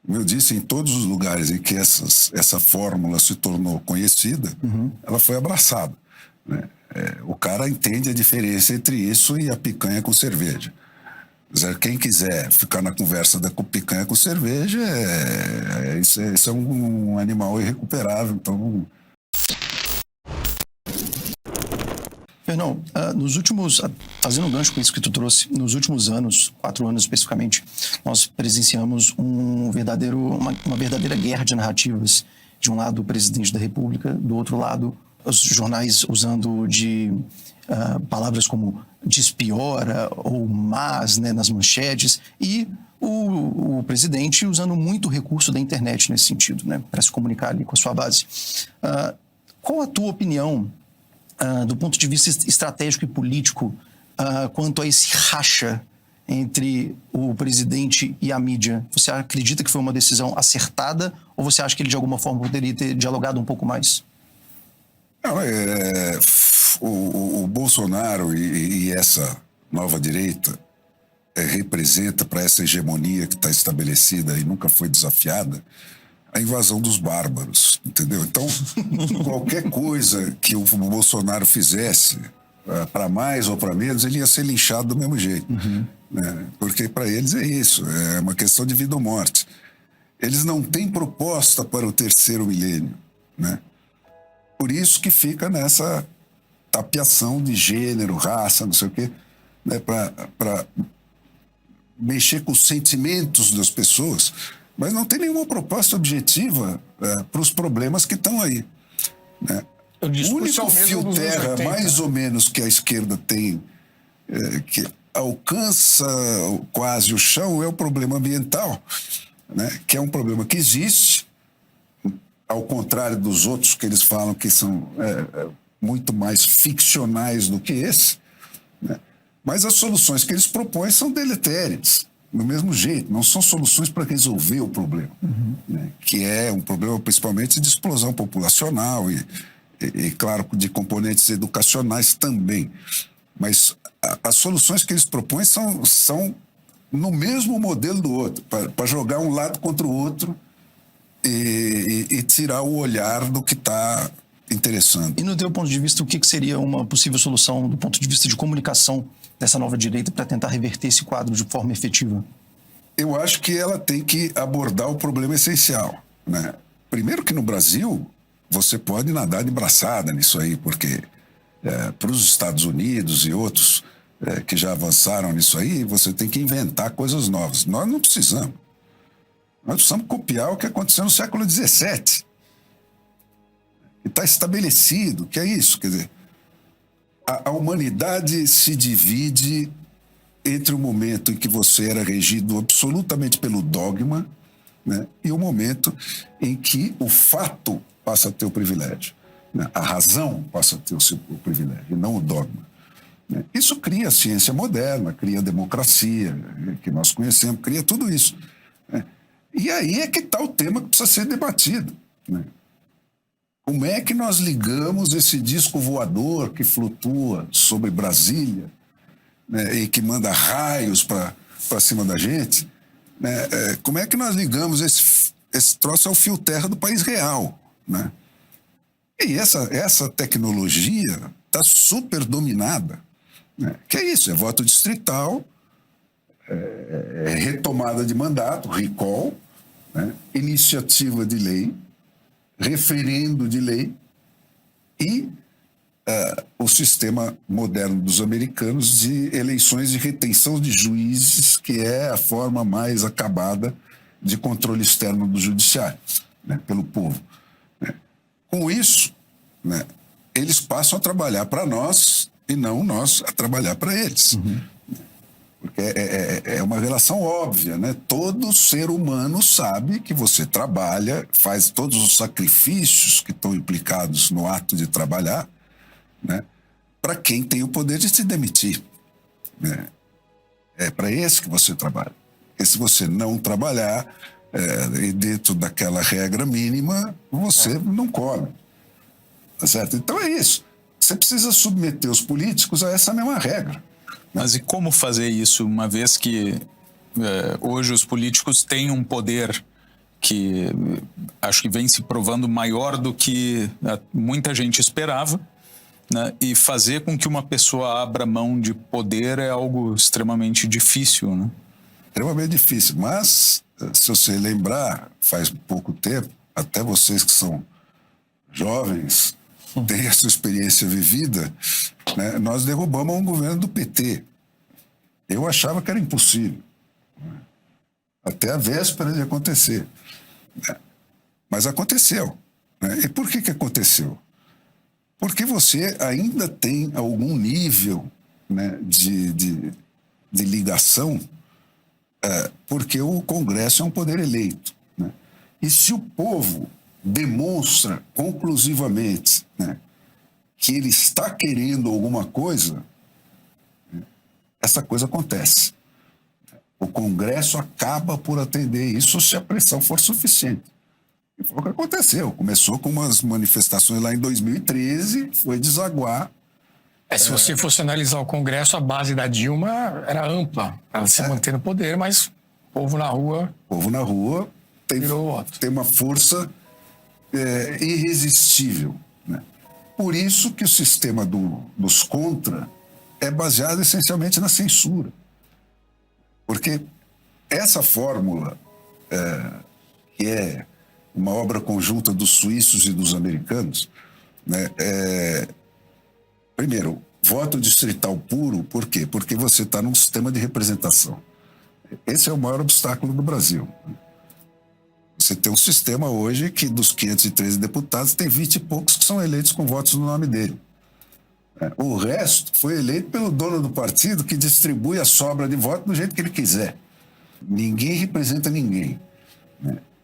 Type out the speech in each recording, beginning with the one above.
Como eu disse, em todos os lugares em que essa fórmula se tornou conhecida, ela foi abraçada, né? O cara entende a diferença entre isso e a picanha com cerveja. Quem quiser ficar na conversa da picanha com cerveja, isso é um animal irrecuperável. Então... Fernão, fazendo um gancho com isso que tu trouxe, nos últimos anos, 4 anos especificamente, nós presenciamos uma verdadeira guerra de narrativas. De um lado, o presidente da República, do outro lado, os jornais usando de palavras como despiora ou mas, né, nas manchetes, e o presidente usando muito recurso da internet nesse sentido, né, para se comunicar ali com a sua base. Qual a tua opinião, do ponto de vista estratégico e político, quanto a esse racha entre o presidente e a mídia? Você acredita que foi uma decisão acertada ou você acha que ele de alguma forma poderia ter dialogado um pouco mais? Não, o Bolsonaro e essa nova direita representa para essa hegemonia que está estabelecida e nunca foi desafiada a invasão dos bárbaros, entendeu? Então, qualquer coisa que o Bolsonaro fizesse, para mais ou para menos, ele ia ser linchado do mesmo jeito. Né? Porque para eles é isso, é uma questão de vida ou morte. Eles não têm proposta para o terceiro milênio, né? Por isso que fica nessa tapeação de gênero, raça, não sei o quê, né? Para mexer com os sentimentos das pessoas, mas não tem nenhuma proposta objetiva para os problemas que estão aí, né? O único fio terra, mais ou menos, que a esquerda tem, que alcança quase o chão, é o problema ambiental, né? Que é um problema que existe, ao contrário dos outros que eles falam que são muito mais ficcionais do que esse, né? Mas as soluções que eles propõem são deletérias, do mesmo jeito, não são soluções para resolver o problema, né? Que é um problema principalmente de explosão populacional e claro, de componentes educacionais também. Mas as soluções que eles propõem são no mesmo modelo do outro, para jogar um lado contra o outro e tirar o olhar do que está interessante. E no teu ponto de vista, o que seria uma possível solução do ponto de vista de comunicação dessa nova direita para tentar reverter esse quadro de forma efetiva? Eu acho que ela tem que abordar o problema essencial, né? Primeiro que no Brasil você pode nadar de braçada nisso aí, porque para os Estados Unidos e outros que já avançaram nisso aí, você tem que inventar coisas novas. Nós não precisamos. Nós precisamos copiar o que aconteceu no século XVII. Que está estabelecido, que é isso. Quer dizer, a humanidade se divide entre o momento em que você era regido absolutamente pelo dogma, né, e o momento em que o fato passa a ter o privilégio, né? A razão passa a ter o privilégio, e não o dogma, né? Isso cria a ciência moderna, cria a democracia, que nós conhecemos, cria tudo isso, né? E aí é que está o tema que precisa ser debatido, né? Como é que nós ligamos esse disco voador que flutua sobre Brasília, né, e que manda raios para cima da gente, né? Como é que nós ligamos esse troço ao fio terra do país real, né? E essa tecnologia está super dominada, né? Que é isso, é voto distrital, retomada de mandato, recall, né? Iniciativa de lei, referendo de lei e o sistema moderno dos americanos de eleições de retenção de juízes, que é a forma mais acabada de controle externo do judiciário, né, pelo povo, né? Com isso, né, eles passam a trabalhar para nós e não nós a trabalhar para eles. Porque é uma relação óbvia, né? Todo ser humano sabe que você trabalha, faz todos os sacrifícios que estão implicados no ato de trabalhar, né, para quem tem o poder de se demitir, né? É para esse que você trabalha. Porque se você não trabalhar e dentro daquela regra mínima, você não come. Tá certo? Então é isso. Você precisa submeter os políticos a essa mesma regra. Mas e como fazer isso, uma vez que hoje os políticos têm um poder que acho que vem se provando maior do que muita gente esperava, né? E fazer com que uma pessoa abra mão de poder é algo extremamente difícil, né? Extremamente difícil, mas se você lembrar, faz pouco tempo, até vocês que são jovens, têm essa experiência vivida, né? Nós derrubamos um governo do PT. Eu achava que era impossível, até a véspera de acontecer. Mas aconteceu. Né? E por que aconteceu? Porque você ainda tem algum nível, né, de ligação, porque o Congresso é um poder eleito. Né? E se o povo demonstra conclusivamente, né, que ele está querendo alguma coisa, essa coisa acontece. O Congresso acaba por atender isso se a pressão for suficiente. E foi o que aconteceu. Começou com umas manifestações lá em 2013, foi desaguar. Se você fosse analisar o Congresso, a base da Dilma era ampla, ela se manter no poder, mas o povo na rua... O povo na rua tem uma força irresistível. Né? Por isso que o sistema dos contra é baseado essencialmente na censura. Porque essa fórmula, que é uma obra conjunta dos suíços e dos americanos, né, primeiro, voto distrital puro, por quê? Porque você está num sistema de representação. Esse é o maior obstáculo do Brasil. Você tem um sistema hoje que dos 513 deputados tem 20 e poucos que são eleitos com votos no nome dele. O resto foi eleito pelo dono do partido que distribui a sobra de voto do jeito que ele quiser. Ninguém representa ninguém.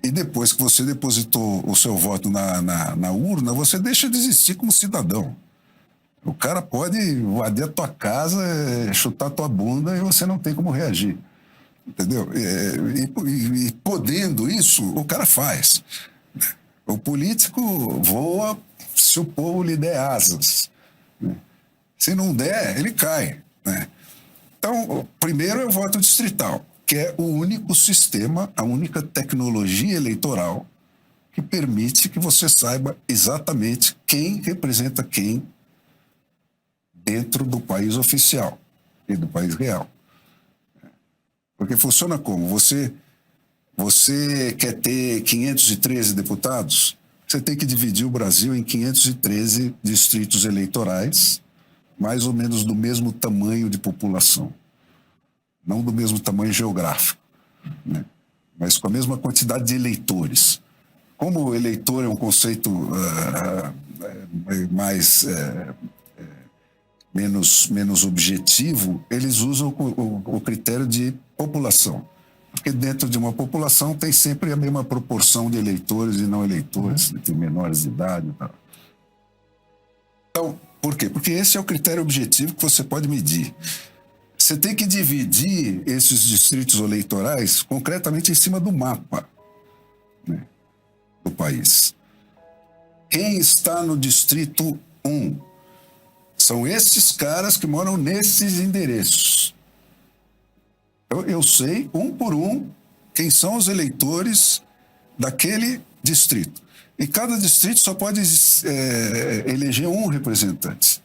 E depois que você depositou o seu voto na urna, você deixa de existir como cidadão. O cara pode invadir a tua casa, chutar a tua bunda e você não tem como reagir. Entendeu? E podendo isso, o cara faz. O político voa se o povo lhe der asas. Se não der, ele cai. Né? Então, primeiro é o voto distrital, que é o único sistema, a única tecnologia eleitoral que permite que você saiba exatamente quem representa quem dentro do país oficial e do país real. Porque funciona como? Você quer ter 513 deputados, você tem que dividir o Brasil em 513 distritos eleitorais, mais ou menos do mesmo tamanho de população. Não do mesmo tamanho geográfico, né? Mas com a mesma quantidade de eleitores. Como o eleitor é um conceito menos objetivo, eles usam o critério de população. Porque dentro de uma população tem sempre a mesma proporção de eleitores e não eleitores, entre menores de idade e tal. Então, por quê? Porque esse é o critério objetivo que você pode medir. Você tem que dividir esses distritos eleitorais concretamente em cima do mapa, né, do país. Quem está no distrito 1? São esses caras que moram nesses endereços. Eu sei, um por um, quem são os eleitores daquele distrito. E cada distrito só pode eleger um representante.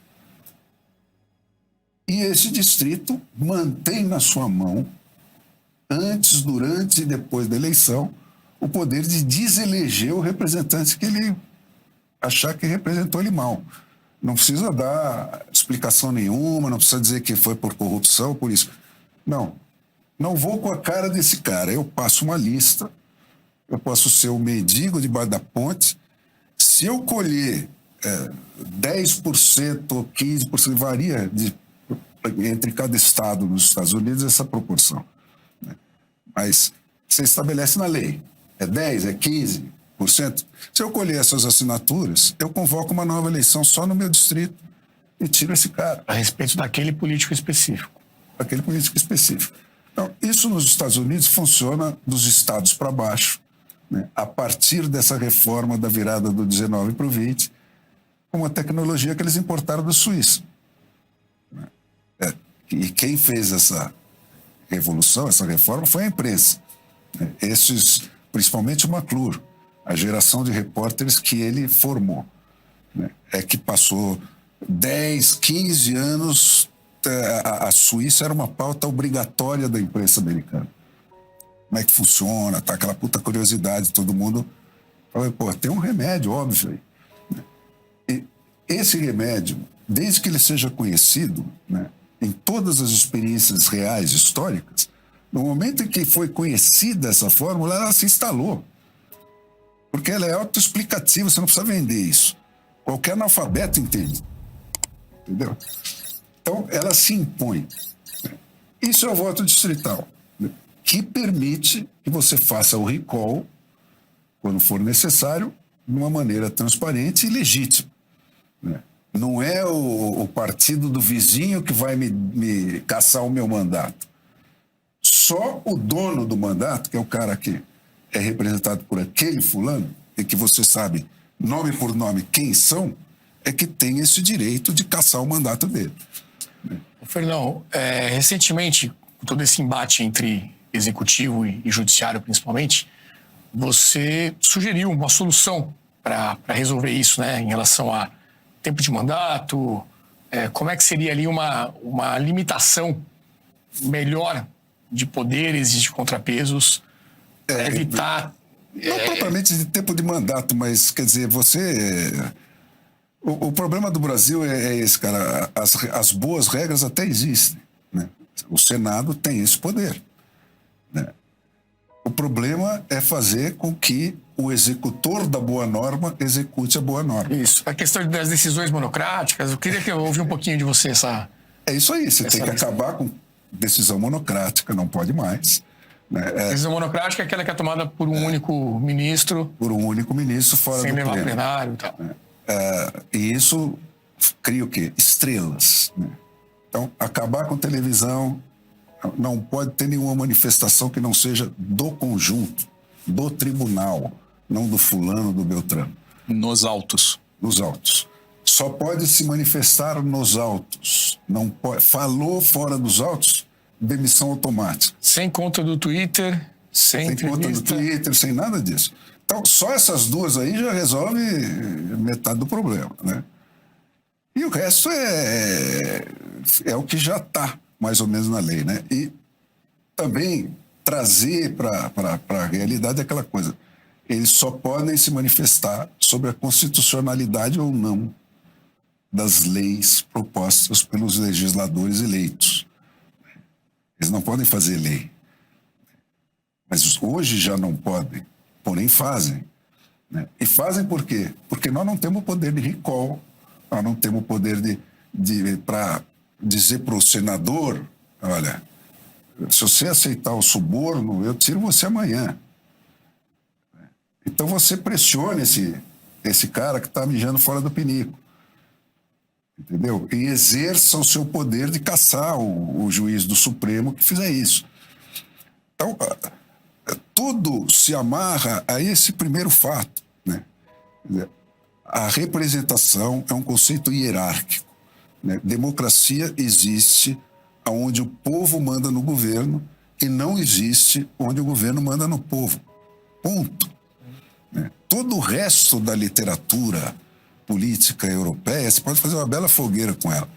E esse distrito mantém na sua mão, antes, durante e depois da eleição, o poder de deseleger o representante que ele achar que representou ele mal. Não precisa dar explicação nenhuma, não precisa dizer que foi por corrupção, por isso. Não vou com a cara desse cara. Eu passo uma lista, eu posso ser o mendigo debaixo da ponte. Se eu colher 10% ou 15%, varia entre cada estado nos Estados Unidos essa proporção. Né? Mas você estabelece na lei. É 10%, é 15%. Se eu colher essas assinaturas, eu convoco uma nova eleição só no meu distrito e tiro esse cara. A respeito daquele político específico. Aquele político específico. Então, isso nos Estados Unidos funciona dos estados para baixo, né? A partir dessa reforma da virada do 19 para o 20, com uma tecnologia que eles importaram da Suíça. E quem fez essa revolução, essa reforma, foi a imprensa. Esses principalmente o McClure, a geração de repórteres que ele formou, né? É que passou 10, 15 anos, a Suíça era uma pauta obrigatória da imprensa americana. Como é que funciona, tá? Aquela puta curiosidade, todo mundo fala, pô, tem um remédio, óbvio aí. E esse remédio, desde que ele seja conhecido, né, em todas as experiências reais, históricas, no momento em que foi conhecida essa fórmula, ela se instalou. Porque ela é autoexplicativa, você não precisa vender isso. Qualquer analfabeto entende. Entendeu? Então, ela se impõe. Isso é o voto distrital, né, que permite que você faça o recall, quando for necessário, de uma maneira transparente e legítima, né? Não é o partido do vizinho que vai me caçar o meu mandato. Só o dono do mandato, que é o cara que é representado por aquele fulano, e que você sabe, nome por nome, quem são, é que tem esse direito de caçar o mandato dele. Fernão, recentemente, com todo esse embate entre executivo e judiciário, principalmente, você sugeriu uma solução para resolver isso, né, em relação a tempo de mandato, como é que seria ali uma limitação melhor de poderes e de contrapesos, evitar... Não propriamente de tempo de mandato, mas, quer dizer, você... O problema do Brasil é esse, cara. As boas regras até existem, né? O Senado tem esse poder, né? O problema é fazer com que o executor da boa norma execute a boa norma. Isso. A questão das decisões monocráticas, eu queria que eu ouvisse um pouquinho de você essa... É isso aí, você tem que acabar com decisão monocrática, não pode mais, né? Decisão monocrática é aquela que é tomada por um único ministro. Por um único ministro fora sem do levar pleno. Plenário e tal. E isso cria o quê? Estrelas, né? Então, acabar com televisão, não pode ter nenhuma manifestação que não seja do conjunto, do tribunal, não do fulano, do Beltrano. Nos autos. Nos autos. Só pode se manifestar nos autos. Não pode, falou fora dos autos, demissão automática. Sem conta do Twitter, sem conta do Twitter, sem nada disso. Então, só essas duas aí já resolve metade do problema, né? E o resto é o que já está, mais ou menos, na lei, né? E também trazer para a realidade aquela coisa. Eles só podem se manifestar sobre a constitucionalidade ou não das leis propostas pelos legisladores eleitos. Eles não podem fazer lei. Mas hoje já não podem. Porém fazem, né? E fazem por quê? Porque nós não temos poder de recall, nós não temos poder para dizer para o senador, olha, se você aceitar o suborno, eu tiro você amanhã. Então você pressione esse cara que está mijando fora do pinico, entendeu? E exerça o seu poder de caçar o juiz do Supremo que fizer isso. Então, tudo se amarra a esse primeiro fato, né? A representação é um conceito hierárquico, né? Democracia existe onde o povo manda no governo e não existe onde o governo manda no povo. Ponto. Né? Todo o resto da literatura política europeia, você pode fazer uma bela fogueira com ela,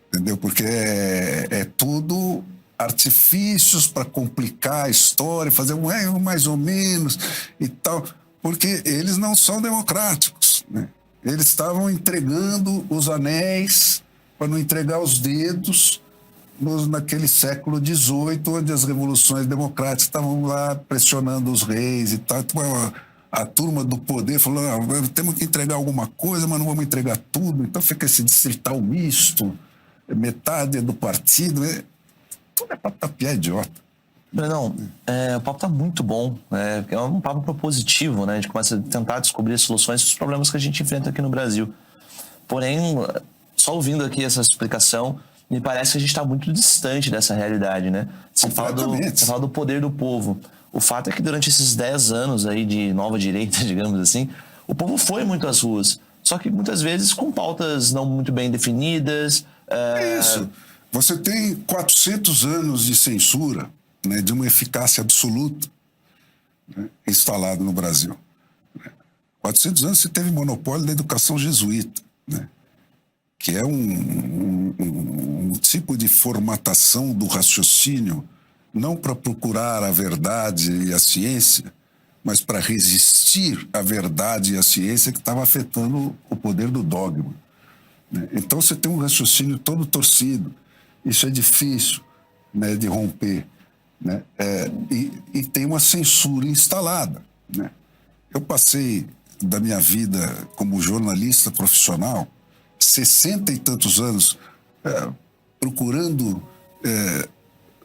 entendeu? Porque é tudo artifícios para complicar a história, fazer mais ou menos e tal, porque eles não são democráticos, né? Eles estavam entregando os anéis para não entregar os dedos naquele século XVIII, onde as revoluções democráticas estavam lá pressionando os reis e tal. Então, a turma do poder falou, temos que entregar alguma coisa, mas não vamos entregar tudo. Então fica esse distrital misto, metade é do partido, tudo é para tapiar idiota. Não, o papo tá muito bom, é um papo propositivo, né? A gente começa a tentar descobrir soluções para os problemas que a gente enfrenta aqui no Brasil. Porém, só ouvindo aqui essa explicação, me parece que a gente está muito distante dessa realidade, né? Você fala do poder do povo. O fato é que durante esses 10 anos aí de nova direita, digamos assim, o povo foi muito às ruas, só que muitas vezes com pautas não muito bem definidas. Isso. Você tem 400 anos de censura, né, de uma eficácia absoluta, né, instalado no Brasil. 400 anos você teve monopólio da educação jesuíta, né, que é um tipo de formatação do raciocínio, não para procurar a verdade e a ciência, mas para resistir à verdade e à ciência que estava afetando o poder do dogma. Então você tem um raciocínio todo torcido. Isso é difícil, né, de romper, né? E tem uma censura instalada, né? Eu passei da minha vida como jornalista profissional 60 e tantos anos procurando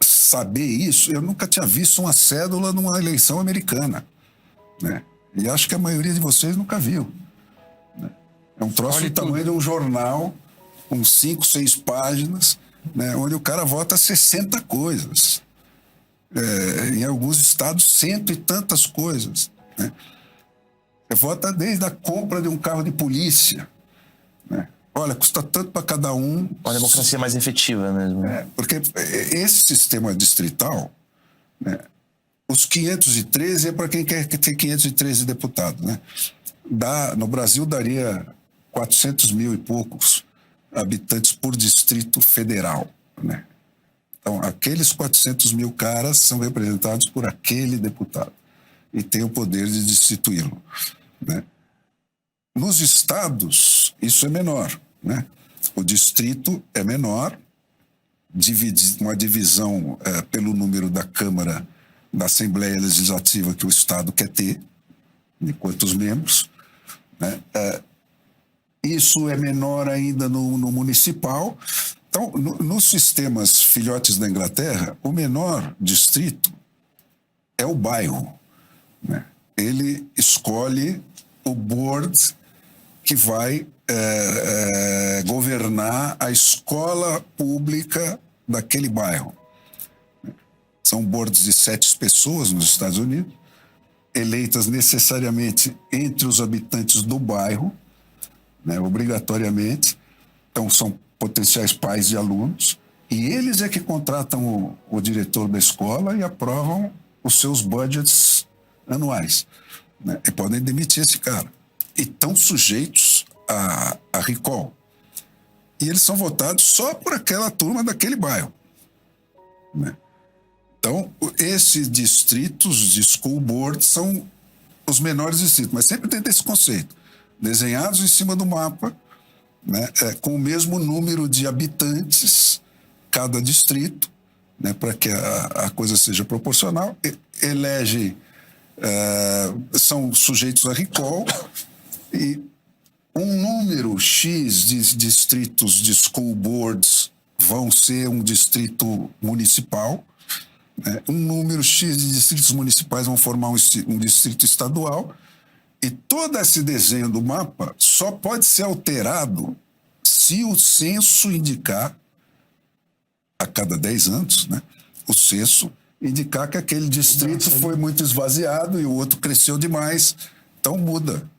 saber isso. Eu nunca tinha visto uma cédula numa eleição americana, né? E acho que a maioria de vocês nunca viu, né? É um troço do tamanho de um jornal, com 5, 6 páginas, né, onde o cara vota 60 coisas. Em alguns estados, 100 e tantas coisas, né? Você vota desde a compra de um carro de polícia, né? Olha, custa tanto para cada um. Uma democracia mais efetiva mesmo. Porque esse sistema distrital, né, os 513 é para quem quer ter 513 deputados, né? No Brasil daria 400 mil e poucos habitantes por distrito federal, né? Então, aqueles 400 mil caras são representados por aquele deputado e tem o poder de destituí-lo, né? Nos estados, isso é menor, né? O distrito é menor, uma divisão pelo número da Câmara, da Assembleia Legislativa que o estado quer ter, de quantos membros, né? Isso é menor ainda no municipal. Então, nos sistemas filhotes da Inglaterra, o menor distrito é o bairro, né? Ele escolhe o board que vai governar a escola pública daquele bairro. São boards de 7 pessoas nos Estados Unidos, eleitas necessariamente entre os habitantes do bairro, né, obrigatoriamente. Então, são potenciais pais de alunos, e eles é que contratam o diretor da escola e aprovam os seus budgets anuais, né, e podem demitir esse cara. E estão sujeitos a recall. E eles são votados só por aquela turma daquele bairro, né? Então, esses distritos de school board são os menores distritos, mas sempre tem esse conceito, desenhados em cima do mapa, né, com o mesmo número de habitantes cada distrito, né, para que a coisa seja proporcional. São sujeitos a recall, e um número X de distritos de school boards vão ser um distrito municipal, né? Um número X de distritos municipais vão formar um distrito estadual, e todo esse desenho do mapa só pode ser alterado se o censo indicar, a cada 10 anos, né, o censo indicar que aquele distrito foi muito esvaziado e o outro cresceu demais. Então muda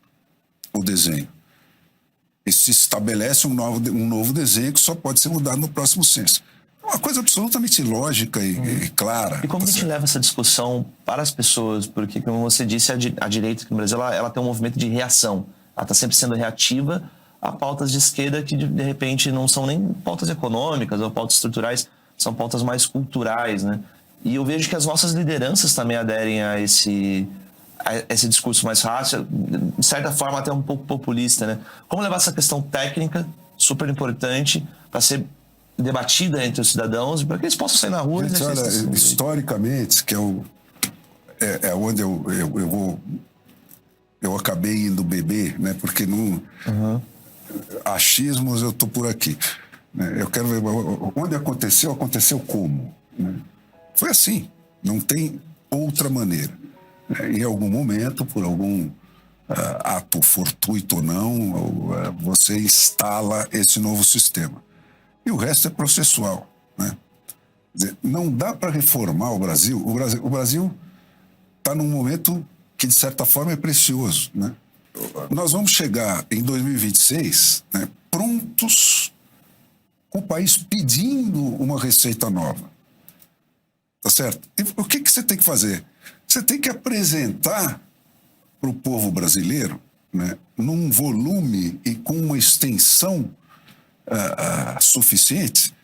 o desenho. E se estabelece um novo desenho que só pode ser mudado no próximo censo. É uma coisa absolutamente lógica e clara. E como a gente leva essa discussão para as pessoas? Porque, como você disse, a direita aqui no Brasil ela tem um movimento de reação. Ela está sempre sendo reativa a pautas de esquerda que, de repente, não são nem pautas econômicas ou pautas estruturais, são pautas mais culturais, né? E eu vejo que as nossas lideranças também aderem a esse discurso mais racial, de certa forma até um pouco populista, né? Como levar essa questão técnica, super importante, para ser debatida entre os cidadãos e para que eles possam sair na rua. Gente, olha, historicamente, que é onde eu acabei indo beber, né? Porque não achismos eu tô por aqui, né? Eu quero ver onde aconteceu como, né? Foi assim, não tem outra maneira. Em algum momento, por algum ato fortuito ou não, você instala esse novo sistema. E o resto é processual, né? Quer dizer, não dá para reformar o Brasil. O Brasil está num momento que, de certa forma, é precioso, né? Nós vamos chegar em 2026, né, prontos, com o país pedindo uma receita nova. Tá certo? E o que você tem que fazer? Você tem que apresentar para o povo brasileiro, né, num volume e com uma extensão suficiente,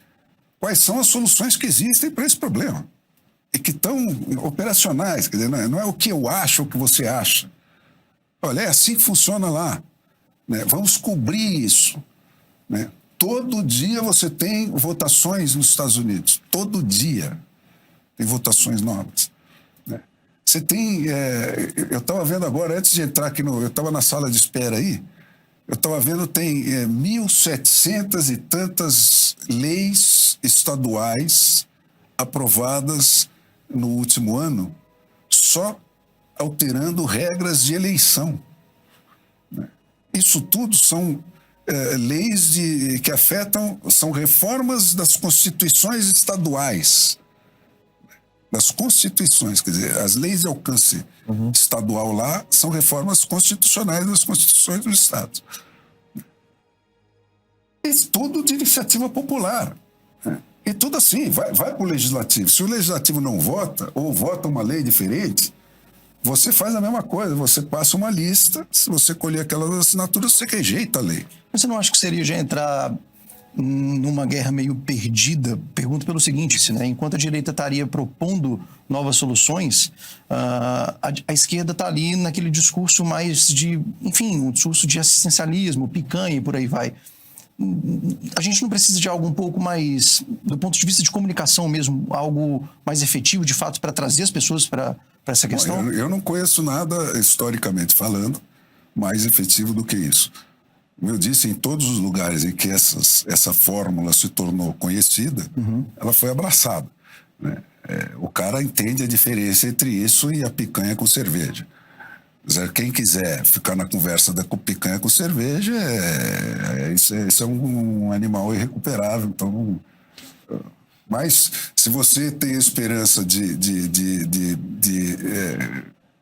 quais são as soluções que existem para esse problema e que estão operacionais. Quer dizer, não é o que eu acho ou o que você acha. Olha, é assim que funciona lá. Né? Vamos cobrir isso. Né? Todo dia você tem votações nos Estados Unidos. Todo dia tem votações novas. Né? Você tem... eu estava vendo agora, antes de entrar aqui eu estava na sala de espera aí, eu estava vendo, tem 1.700 e tantas leis estaduais aprovadas no último ano, só alterando regras de eleição. Isso tudo são leis que afetam, são reformas das constituições estaduais. Das constituições, quer dizer, as leis de alcance estadual lá são reformas constitucionais das constituições dos estados. Isso tudo de iniciativa popular. Né? E tudo assim, vai para o legislativo. Se o legislativo não vota, ou vota uma lei diferente, você faz a mesma coisa, você passa uma lista, se você colher aquelas assinaturas, você rejeita a lei. Mas você não acha que seria já entrar numa guerra meio perdida? Pergunto pelo seguinte, né? Enquanto a direita estaria propondo novas soluções, a esquerda está ali naquele discurso mais de, enfim, um discurso de assistencialismo, picanha e por aí vai. A gente não precisa de algo um pouco mais, do ponto de vista de comunicação mesmo, algo mais efetivo, de fato, para trazer as pessoas para essa questão? Bom, eu não conheço nada, historicamente falando, mais efetivo do que isso. Como eu disse, em todos os lugares em que essa fórmula se tornou conhecida, ela foi abraçada. Né? O cara entende a diferença entre isso e a picanha com cerveja. Quem quiser ficar na conversa da picanha com cerveja, isso é um animal irrecuperável. Então, mas se você tem a esperança de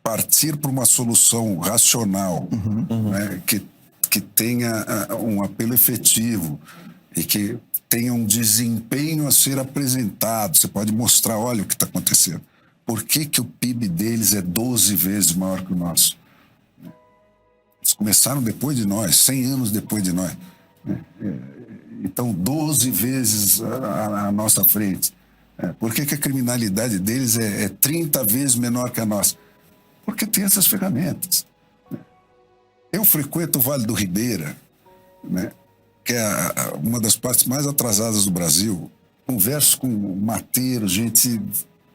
partir para uma solução racional, né, que tenha um apelo efetivo e que tenha um desempenho a ser apresentado, você pode mostrar, olha o que está acontecendo. Por que o PIB deles é 12 vezes maior que o nosso? Eles começaram depois de nós, 100 anos depois de nós. Então, 12 vezes à nossa frente. Por que a criminalidade deles é 30 vezes menor que a nossa? Porque tem essas ferramentas. Eu frequento o Vale do Ribeira, né, que é uma das partes mais atrasadas do Brasil. Converso com mateiros, gente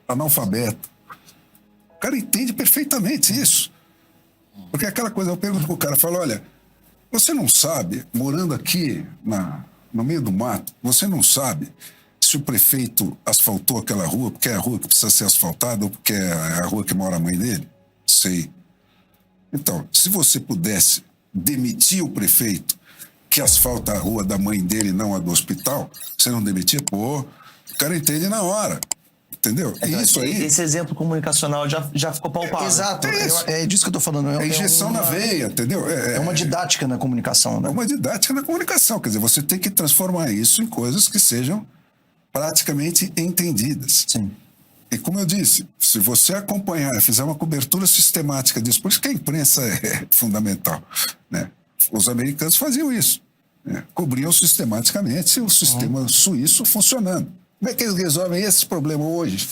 analfabeto. O cara entende perfeitamente isso. Porque aquela coisa, eu pergunto pro cara, falo, olha, você não sabe, morando aqui no meio do mato, você não sabe se o prefeito asfaltou aquela rua porque é a rua que precisa ser asfaltada ou porque é a rua que mora a mãe dele? Sei. Então, se você pudesse demitir o prefeito que asfalta a rua da mãe dele, não a do hospital, você não demitia? Pô, o cara entende na hora. Entendeu? Então, isso aí. Esse exemplo comunicacional já ficou palpável. Exato, é disso que eu estou falando. É injeção na veia, entendeu? É uma didática na comunicação, né? É uma didática na comunicação. Quer dizer, você tem que transformar isso em coisas que sejam praticamente entendidas. Sim. E como eu disse, se você acompanhar, fizer uma cobertura sistemática disso, por isso que a imprensa é fundamental, né? Os americanos faziam isso, né? Cobriam sistematicamente o sistema suíço funcionando. Como é que eles resolvem esse problema hoje?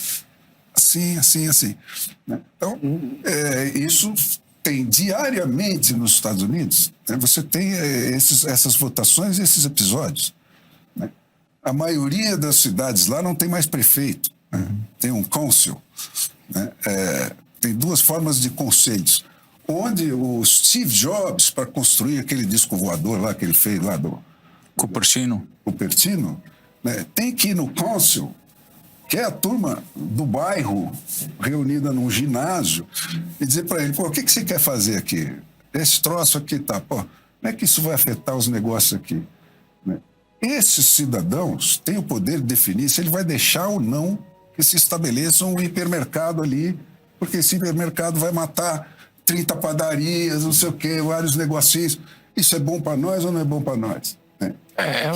Assim, assim, assim. Né? Então, isso tem diariamente nos Estados Unidos, né? Você tem essas votações e esses episódios. Né? A maioria das cidades lá não tem mais prefeito. Né? Tem um council. Né? Tem duas formas de conselhos. Onde o Steve Jobs, para construir aquele disco voador lá que ele fez lá do Cupertino, né, tem que ir no council, que é a turma do bairro reunida num ginásio, e dizer para ele, pô, o que você quer fazer aqui? Esse troço aqui tá, pô, como é que isso vai afetar os negócios aqui? Né? Esses cidadãos têm o poder de definir se ele vai deixar ou não que se estabeleça um hipermercado ali, porque esse hipermercado vai matar 30 padarias, não sei o quê, vários negocinhos. Isso é bom para nós ou não é bom para nós?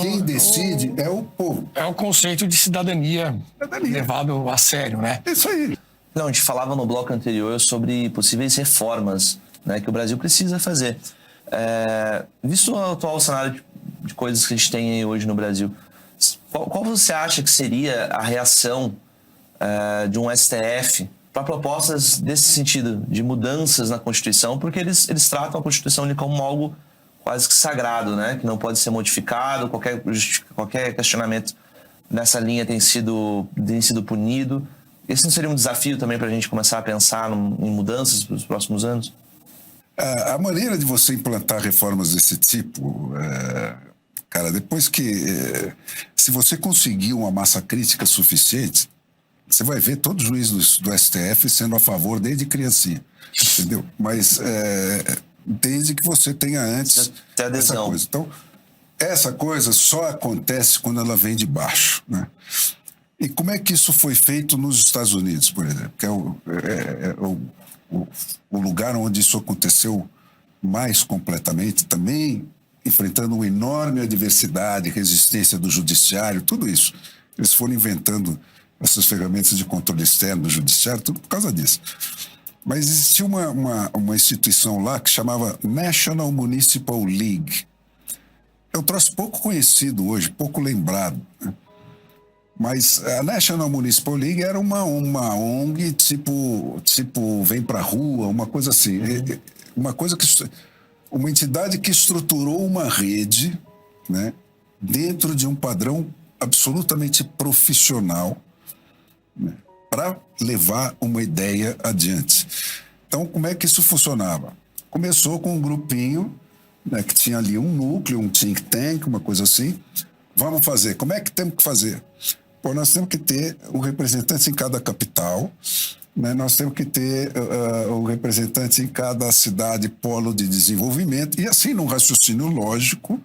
Quem decide é o povo. É o conceito de cidadania levado a sério, né? Isso aí. Não, a gente falava no bloco anterior sobre possíveis reformas, né, que o Brasil precisa fazer. Visto o atual cenário de coisas que a gente tem aí hoje no Brasil, qual você acha que seria a reação de um STF para propostas desse sentido, de mudanças na Constituição, porque eles tratam a Constituição como algo quase que sagrado, né, que não pode ser modificado, qualquer questionamento nessa linha tem sido punido. Esse não seria um desafio também para a gente começar a pensar em mudanças para os próximos anos? A maneira de você implantar reformas desse tipo, cara, depois que... se você conseguir uma massa crítica suficiente, você vai ver todos os juízes do STF sendo a favor desde criancinha, entendeu? Mas desde que você tenha antes essa coisa. Então, essa coisa só acontece quando ela vem de baixo, né? E como é que isso foi feito nos Estados Unidos, por exemplo? Que é o lugar onde isso aconteceu mais completamente, também enfrentando uma enorme adversidade, resistência do judiciário, tudo isso. Eles foram inventando essas ferramentas de controle externo do judiciário, tudo por causa disso. Mas existia uma instituição lá que chamava National Municipal League. É um troço pouco conhecido hoje, pouco lembrado, né? Mas a National Municipal League era uma ONG tipo vem pra rua, uma coisa assim. Uma entidade que estruturou uma rede, né, dentro de um padrão absolutamente profissional, né, para levar uma ideia adiante. Então, como é que isso funcionava? Começou com um grupinho, né, que tinha ali um núcleo, um think tank, uma coisa assim. Vamos fazer. Como é que temos que fazer? Pô, nós temos que ter um representante em cada capital, né? Nós temos que ter um representante em cada cidade, polo de desenvolvimento, e assim, num raciocínio lógico,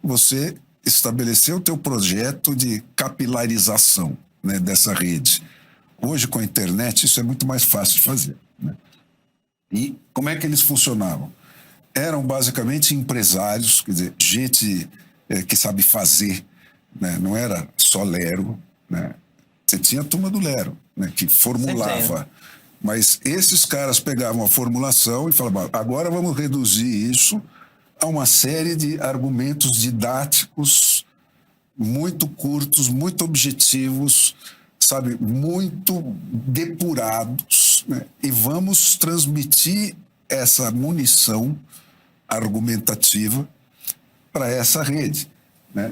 você estabeleceu o teu projeto de capilarização, né, dessa rede. Hoje, com a internet, isso é muito mais fácil de fazer, né? E como é que eles funcionavam? Eram basicamente empresários, quer dizer, gente que sabe fazer, né? Não era só Lero, né? Você tinha a turma do Lero, né, que formulava. Mas esses caras pegavam a formulação e falavam, agora vamos reduzir isso a uma série de argumentos didáticos muito curtos, muito objetivos, sabe, muito depurados, né? E vamos transmitir essa munição argumentativa para essa rede, né?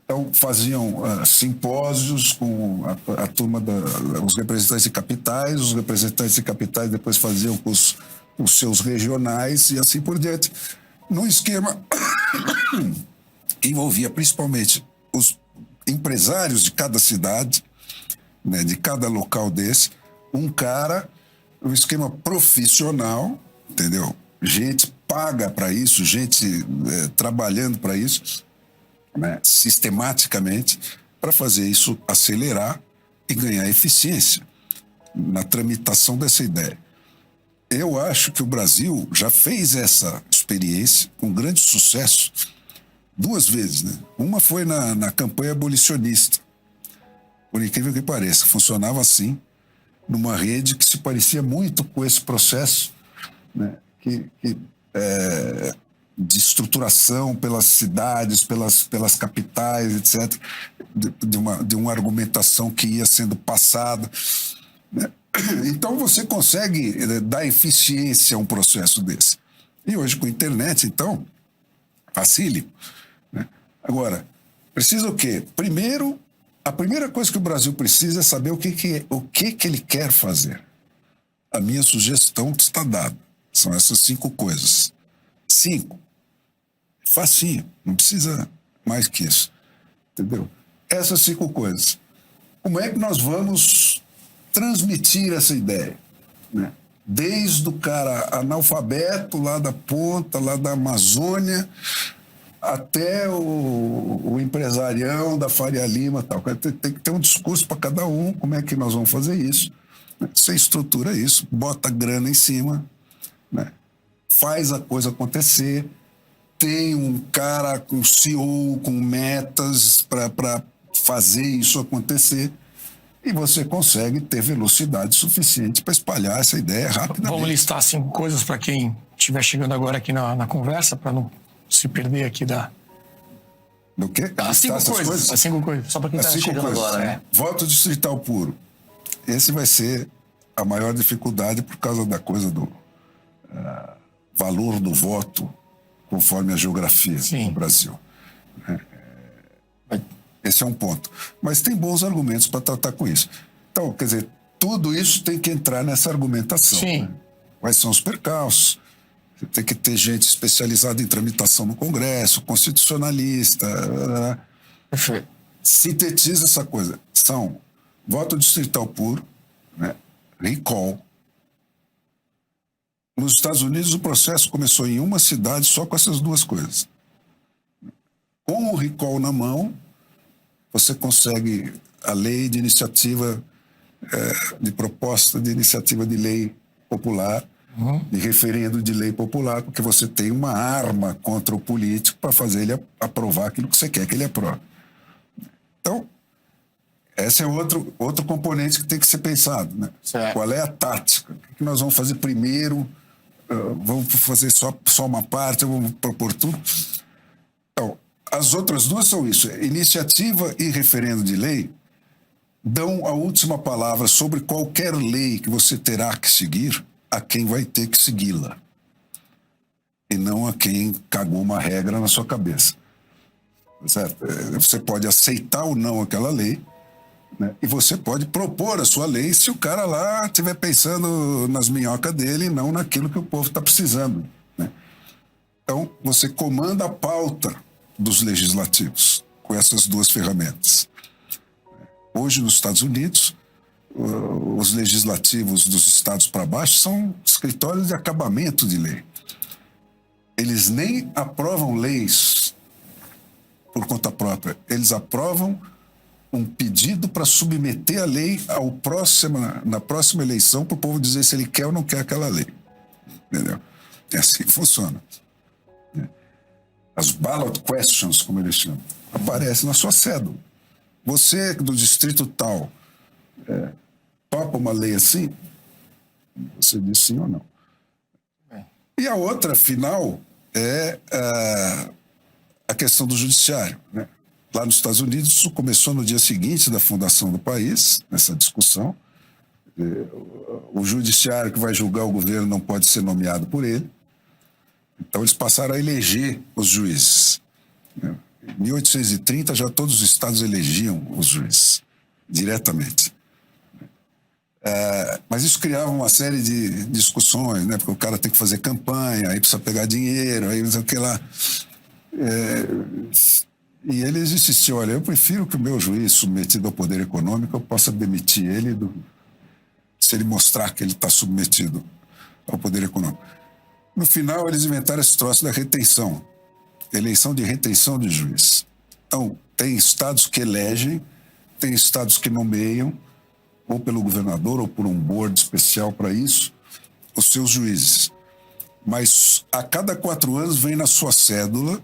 Então, faziam simpósios com a turma os representantes de capitais, os representantes de capitais depois faziam com os seus regionais e assim por diante. Num esquema que envolvia principalmente os empresários de cada cidade, né, de cada local desse, um esquema profissional, entendeu? Gente paga para isso, gente trabalhando para isso, né, sistematicamente, para fazer isso acelerar e ganhar eficiência na tramitação dessa ideia. Eu acho que o Brasil já fez essa experiência com grande sucesso 2 vezes, né? Uma foi na campanha abolicionista, por incrível que pareça, funcionava assim, numa rede que se parecia muito com esse processo, né, de estruturação pelas cidades, pelas capitais, etc., de uma argumentação que ia sendo passada, né? Então você consegue dar eficiência a um processo desse. E hoje com a internet, então, facílimo, né? Agora, precisa o quê? Primeiro, a primeira coisa que o Brasil precisa é saber o que ele quer fazer. A minha sugestão está dada. São essas 5 coisas. 5. Facinho, não precisa mais que isso, entendeu? Essas 5 coisas. Como é que nós vamos transmitir essa ideia, né? Desde o cara analfabeto lá da ponta, lá da Amazônia, até o empresarião da Faria Lima, tal. Tem que ter um discurso para cada um. Como é que nós vamos fazer isso? Você estrutura isso, bota grana em cima, né? Faz a coisa acontecer, tem um cara com CEO, com metas para fazer isso acontecer. e você consegue ter velocidade suficiente para espalhar essa ideia rapidamente. Vamos listar 5 coisas para quem estiver chegando agora aqui na conversa, para não se perder aqui da... Do quê? As 5 coisas. As 5 coisas. Só para quem As está 5 chegando coisas. agora, né? Voto distrital puro. Esse vai ser a maior dificuldade por causa da coisa do valor do voto conforme a geografia Sim. do Brasil. Esse é um ponto. Mas tem bons argumentos para tratar com isso. Então, quer dizer, tudo isso tem que entrar nessa argumentação. Sim. Né? Quais são os percalços? Você tem que ter gente especializada em tramitação no Congresso, constitucionalista. Perfeito. Sintetiza essa coisa. São voto distrital puro, né? Recall. Nos Estados Unidos, o processo começou em uma cidade só com essas duas coisas. Com o recall na mão, você consegue a lei de iniciativa, de proposta de iniciativa de lei popular, de referendo de lei popular, porque você tem uma arma contra o político para fazer ele aprovar aquilo que você quer que ele aprove. Então, esse é outro componente que tem que ser pensado, né? Qual é a tática? O que nós vamos fazer primeiro? Vamos fazer só uma parte? Vamos propor tudo? Então, as outras duas são isso. Iniciativa e referendo de lei dão a última palavra sobre qualquer lei que você terá que seguir a quem vai ter que segui-la. E não a quem cagou uma regra na sua cabeça. Certo? Você pode aceitar ou não aquela lei, né? E você pode propor a sua lei se o cara lá estiver pensando nas minhocas dele e não naquilo que o povo está precisando, né? Então, você comanda a pauta dos legislativos com essas duas ferramentas. Hoje, nos Estados Unidos, os legislativos dos estados para baixo são escritórios de acabamento de lei. Eles nem aprovam leis por conta própria. Eles aprovam um pedido para submeter a lei na próxima eleição para o povo dizer se ele quer ou não quer aquela lei. Entendeu? É assim que funciona. As ballot questions, como eles chamam, aparecem na sua cédula. Você, do distrito tal, topa uma lei assim? Você diz sim ou não. E a outra, final, é a questão do judiciário, né? Lá nos Estados Unidos, isso começou no dia seguinte da fundação do país, nessa discussão. O judiciário que vai julgar o governo não pode ser nomeado por ele. Então, eles passaram a eleger os juízes. Em 1830, já todos os estados elegiam os juízes, diretamente. Mas isso criava uma série de discussões, né? Porque o cara tem que fazer campanha, aí precisa pegar dinheiro, aí não sei o que lá. E eles insistiam, olha, eu prefiro que o meu juiz submetido ao poder econômico, eu possa demitir ele se ele mostrar que ele está submetido ao poder econômico. No final, eles inventaram esse troço da retenção, eleição de retenção de juiz. Então, tem estados que elegem, tem estados que nomeiam, ou pelo governador, ou por um board especial para isso, os seus juízes. Mas a cada 4 anos vem na sua cédula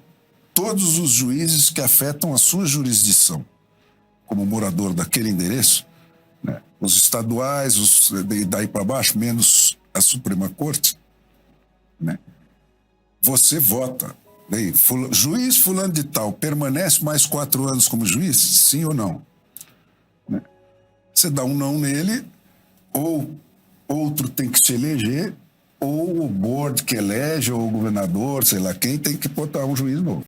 todos os juízes que afetam a sua jurisdição, como morador daquele endereço, né? Os estaduais, daí para baixo, menos a Suprema Corte, né? Você vota. Bem, juiz fulano de tal permanece mais 4 anos como juiz? Sim ou não? Né? Você dá um não nele, ou outro tem que se eleger, ou o board que elege, ou o governador, sei lá quem, tem que botar um juiz novo.